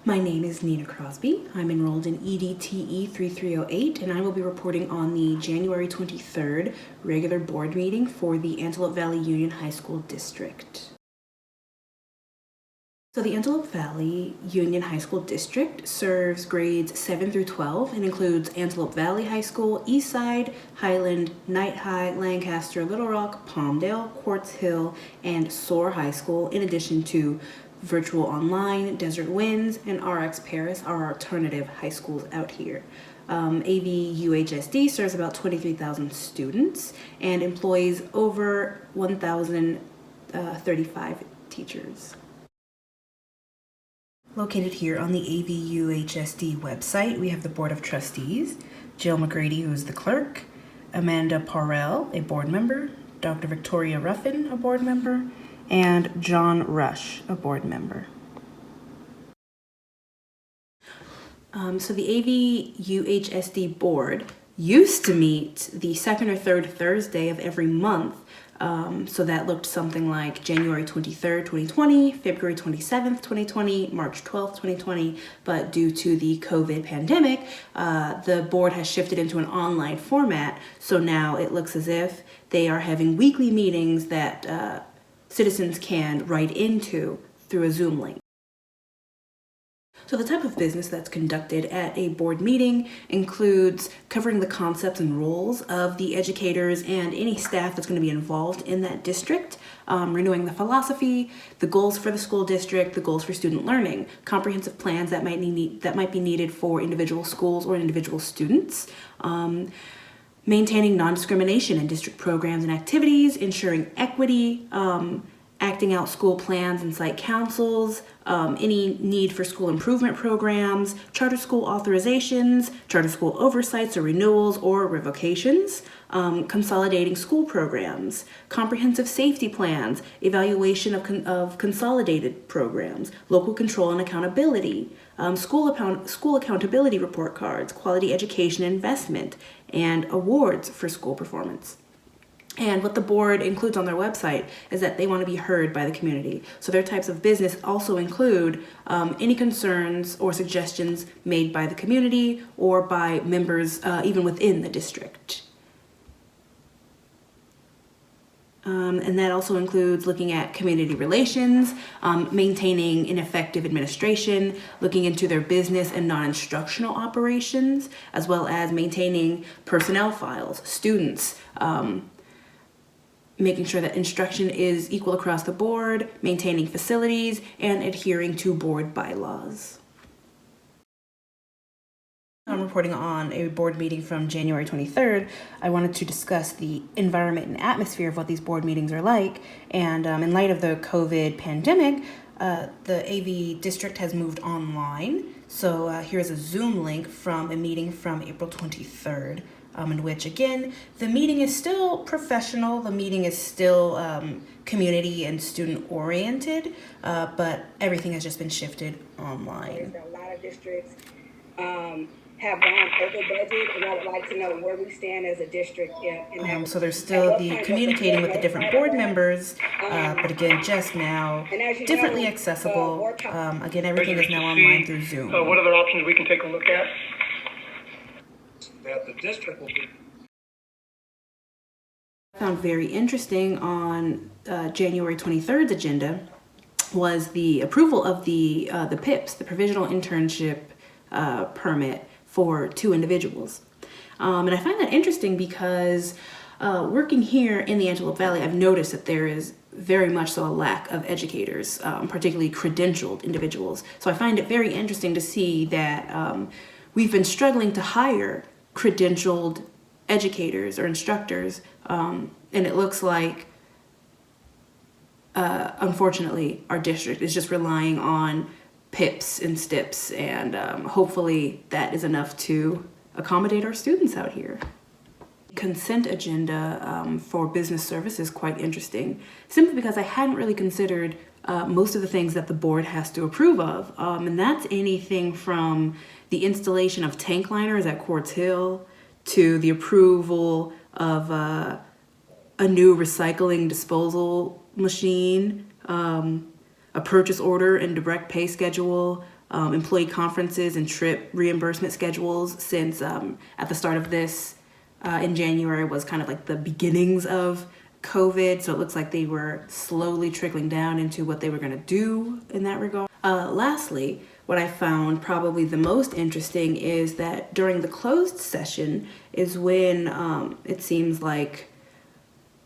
My name is Nina Crosby. I'm enrolled in EDTE 3308, and I will be reporting on the January 23rd regular board meeting for the Antelope Valley Union High School District. So the Antelope Valley Union High School District serves grades 7 through 12 and includes Antelope Valley High School, Eastside, Highland, Knight High, Lancaster, Little Rock, Palmdale, Quartz Hill, and Soar High School, in addition to Virtual Online, Desert Winds, and RX Paris, our alternative high schools out here. AVUHSD serves about 23,000 students and employs over 1,035 teachers. Located here on the AVUHSD website, we have the Board of Trustees, Jill McGrady, who is the clerk, Amanda Parrell, a board member, Dr. Victoria Ruffin, a board member, and John Rush, a board member. So the AVUHSD board used to meet the second or third Thursday of every month. So that looked something like January 23rd, 2020, February 27th, 2020, March 12th, 2020. But due to the COVID pandemic, the board has shifted into an online format. So now it looks as if they are having weekly meetings that citizens can write into through a Zoom link. So the type of business that's conducted at a board meeting includes covering the concepts and roles of the educators and any staff that's going to be involved in that district, renewing the philosophy, the goals for the school district, the goals for student learning, comprehensive plans that might be needed for individual schools or individual students, maintaining non-discrimination in district programs and activities, ensuring equity, acting out school plans and site councils, any need for school improvement programs, charter school authorizations, charter school oversights or renewals or revocations, consolidating school programs, comprehensive safety plans, evaluation of consolidated programs, local control and accountability, school accountability report cards, quality education investment, and awards for school performance. And what the board includes on their website is that they want to be heard by the community. So their types of business also include any concerns or suggestions made by the community or by members even within the district. And that also includes looking at community relations, maintaining an effective administration, looking into their business and non-instructional operations, as well as maintaining personnel files, students, making sure that instruction is equal across the board, maintaining facilities, and adhering to board bylaws. I'm reporting on a board meeting from January 23rd. I wanted to discuss the environment and atmosphere of what these board meetings are like. And in light of the COVID pandemic, the AV district has moved online. So here's a Zoom link from a meeting from April 23rd. In which, again, the meeting is still professional, the meeting is still community and student oriented, but everything has just been shifted online. A lot of districts have gone over budget, and I would like to know where we stand as a district. So there's still the communicating with the different board members, but again, just now, differently accessible. Again, everything is now online through Zoom. What other options we can take a look at? That the district will be. I found very interesting on January 23rd's agenda was the approval of the PIPs, the provisional internship permit for 2 individuals. And I find that interesting because working here in the Antelope Valley, I've noticed that there is very much so a lack of educators, particularly credentialed individuals. So I find it very interesting to see that we've been struggling to hire credentialed educators or instructors, and it looks like unfortunately our district is just relying on PIPs and STIPs, and hopefully that is enough to accommodate our students out here. Consent agenda for business service is quite interesting, simply because I hadn't really considered most of the things that the board has to approve of, and that's anything from the installation of tank liners at Quartz Hill to the approval of a new recycling disposal machine, a purchase order and direct pay schedule, employee conferences and trip reimbursement schedules since at the start of this in January was kind of like the beginnings of COVID. So it looks like they were slowly trickling down into what they were going to do in that regard. Lastly, what I found probably the most interesting is that during the closed session is when it seems like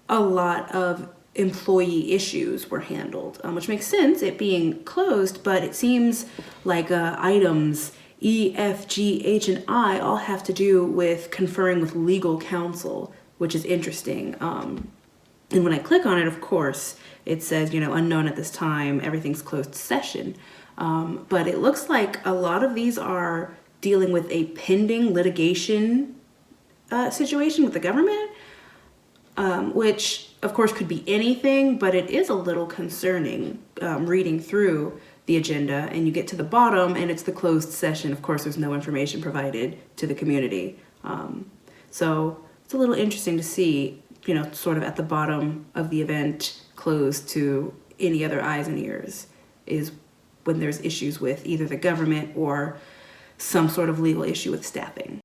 a lot of employee issues were handled, which makes sense, it being closed, but it seems like items E, F, G, H, and I all have to do with conferring with legal counsel, which is interesting. And when I click on it, of course, it says, unknown at this time, everything's closed session. But it looks like a lot of these are dealing with a pending litigation situation with the government, which of course could be anything, but it is a little concerning reading through the agenda and you get to the bottom and it's the closed session. Of course, there's no information provided to the community. So it's a little interesting to see, sort of at the bottom of the event, closed to any other eyes and ears, is when there's issues with either the government or some sort of legal issue with staffing.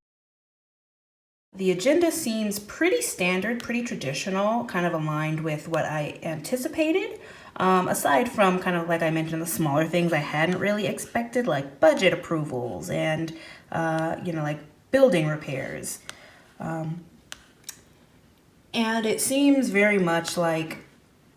The agenda seems pretty standard, pretty traditional, kind of aligned with what I anticipated. Aside from kind of, like I mentioned, the smaller things I hadn't really expected, like budget approvals and, like building repairs. And it seems very much like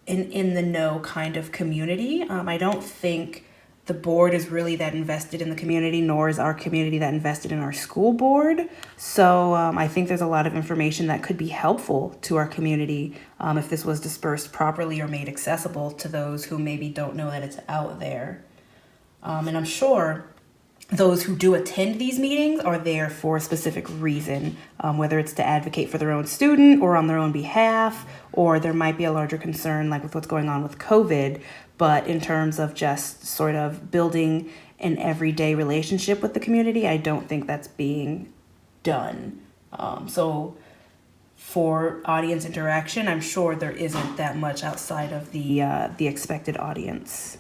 an in the know kind of community. I don't think the board is really that invested in the community, nor is our community that invested in our school board. So I think there's a lot of information that could be helpful to our community if this was dispersed properly or made accessible to those who maybe don't know that it's out there. And I'm sure those who do attend these meetings are there for a specific reason, whether it's to advocate for their own student or on their own behalf, or there might be a larger concern like with what's going on with COVID. But in terms of just sort of building an everyday relationship with the community, I don't think that's being done. So for audience interaction, I'm sure there isn't that much outside of the expected audience.